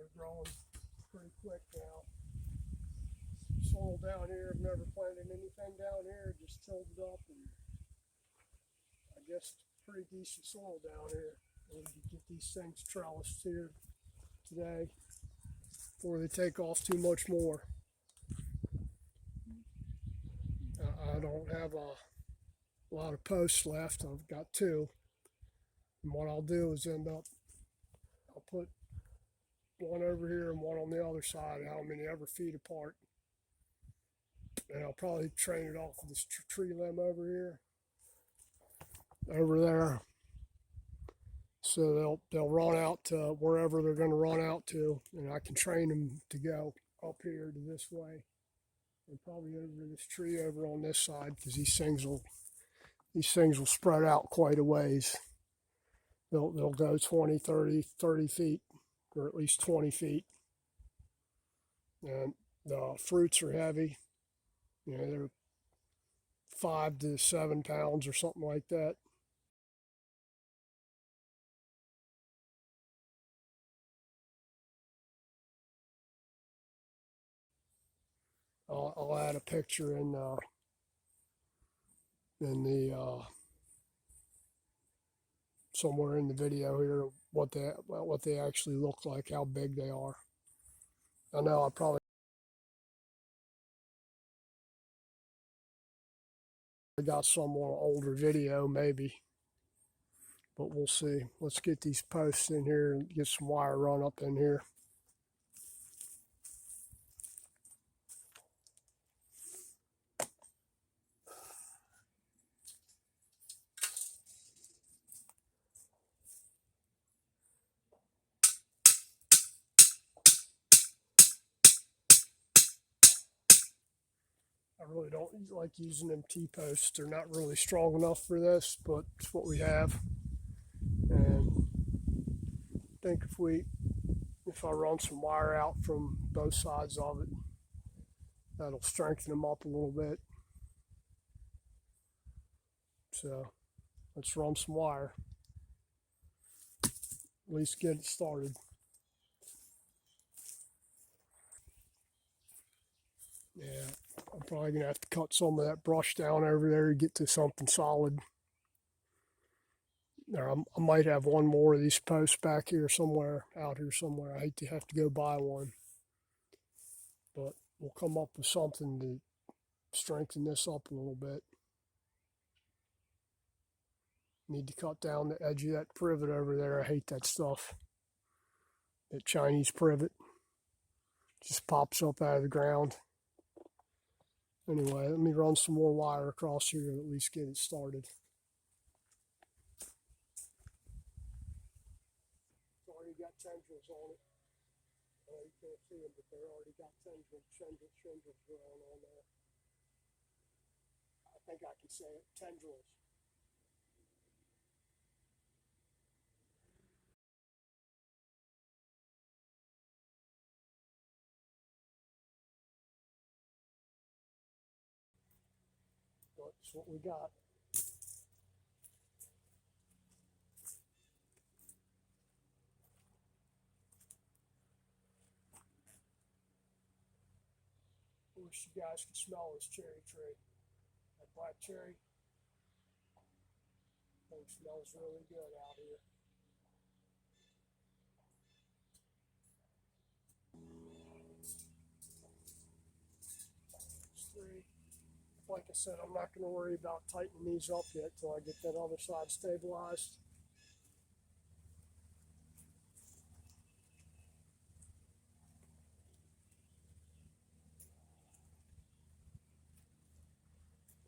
they're growing pretty quick now. Soil down here, I've never planted anything down here, just tilled it up, and I guess pretty decent soil down here. We can get these things trellised here today before they take off too much more. I don't have a lot of posts left. I've got 2. And what I'll do is I'll put one over here and one on the other side, how many ever feet apart. And I'll probably train it off of this tree limb over there. So they'll run out to wherever they're going to run out to, and I can train them to go up here to this way, and probably over this tree over on this side, because these things will spread out quite a ways. They'll go 20, 30 feet, or at least 20 feet. And the fruits are heavy. You know, they're 5 to 7 pounds or something like that. I'll add a picture in the somewhere in the video here what they actually look like, how big they are. I know I probably got some on an older video maybe, but we'll see. Let's get these posts in here and get some wire run up in here. I really don't like using them T-posts. They're not really strong enough for this, but it's what we have. And I think if I run some wire out from both sides of it, that'll strengthen them up a little bit. So let's run some wire. At least get it started. Yeah, I'm probably going to have to cut some of that brush down over there to get to something solid. There, I might have one more of these posts back here somewhere, out here somewhere. I hate to have to go buy one. But we'll come up with something to strengthen this up a little bit. Need to cut down the edge of that privet over there. I hate that stuff. That Chinese privet. Just pops up out of the ground. Anyway, let me run some more wire across here to at least get it started. It's already got tendrils on it. You can't see them, but they're already got tendrils growing on there. I think I can say it, tendrils. That's what we got. I wish you guys could smell this cherry tree. That black cherry. It smells really good out here. It's 3. Like I said, I'm not going to worry about tightening these up yet till I get that other side stabilized.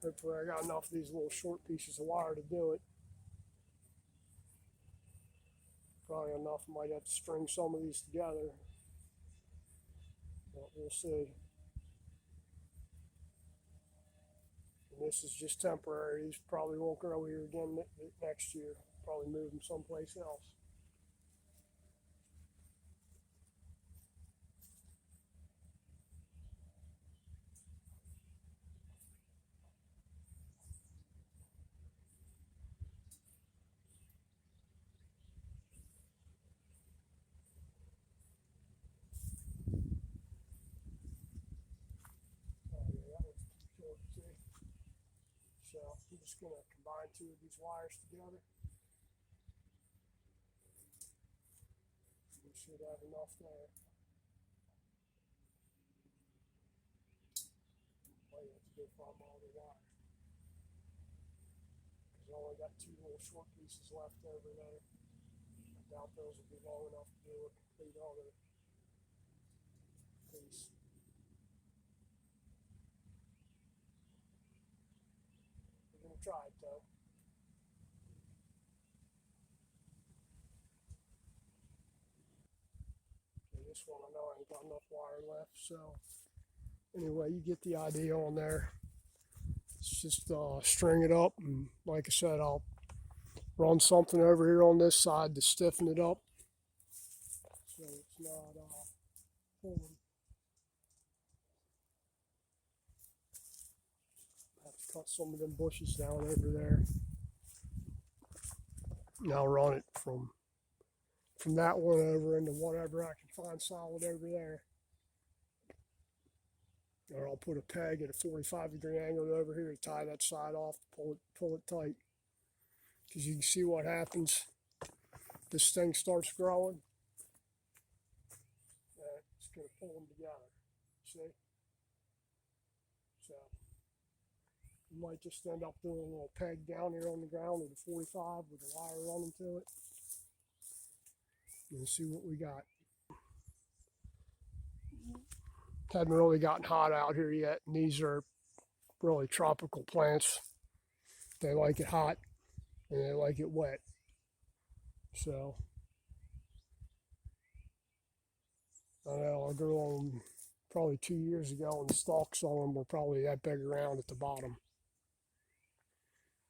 Hopefully I got enough of these little short pieces of wire to do it. Probably enough. I might have to string some of these together. But we'll see. And this is just temporary. These probably won't grow here again next year. Probably move them someplace else. just going to combine two of these wires together. We should have enough there. Oh, you have to go from all the wire. Because I only got two little short pieces left over there. I doubt those will be long enough to do a complete other piece. We're going to try it though. Okay, this one I know I ain't got enough wire left, so anyway, you get the idea on there. It's just string it up, and like I said, I'll run something over here on this side to stiffen it up so it's not pulling. I have to cut some of them bushes down over there. Now run it from that one over into whatever I can find solid over there. Or I'll put a peg at a 45-degree angle over here to tie that side off, pull it tight. Because you can see what happens. This thing starts growing. It's going to pull them together. See? So you might just end up doing a little peg down here on the ground with a 45 with a wire running to it. And see what we got. Hadn't really gotten hot out here yet, and these are really tropical plants. They like it hot and they like it wet. So I know I grew them probably 2 years ago, and the stalks on them were probably that big around at the bottom.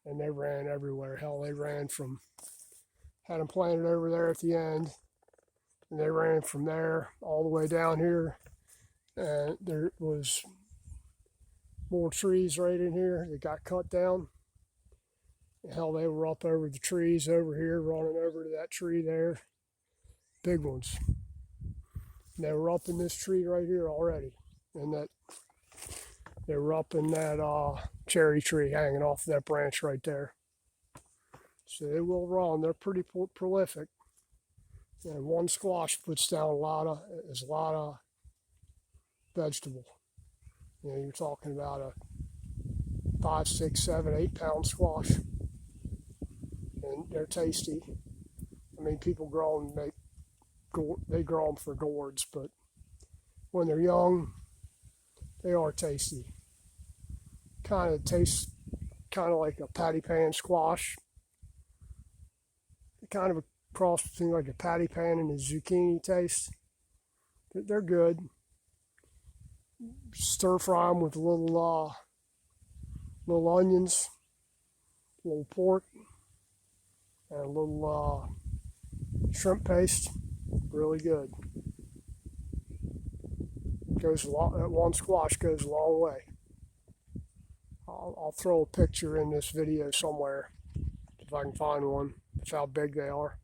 And they ran everywhere. Hell, they ran from, had them planted over there at the end, and they ran from there all the way down here. And there was more trees right in here that got cut down. Hell, they were up over the trees over here, running over to that tree there. Big ones. And they were up in this tree right here already. And that they were up in that cherry tree hanging off that branch right there. So they will run. They're pretty prolific. And one squash puts down a lot of vegetable. You know, you're talking about a 5, 6, 7, 8 pound squash, and they're tasty. I mean, people grow them, they grow them for gourds, but when they're young, they are tasty. Kind of tastes kind of like a patty pan squash. Kind of a cross between like a patty pan and a zucchini taste. They're good. Stir fry them with little onions, a little pork, and a little shrimp paste. Really good. Goes a lot. That one squash goes a long way. I'll throw a picture in this video somewhere if I can find one of how big they are.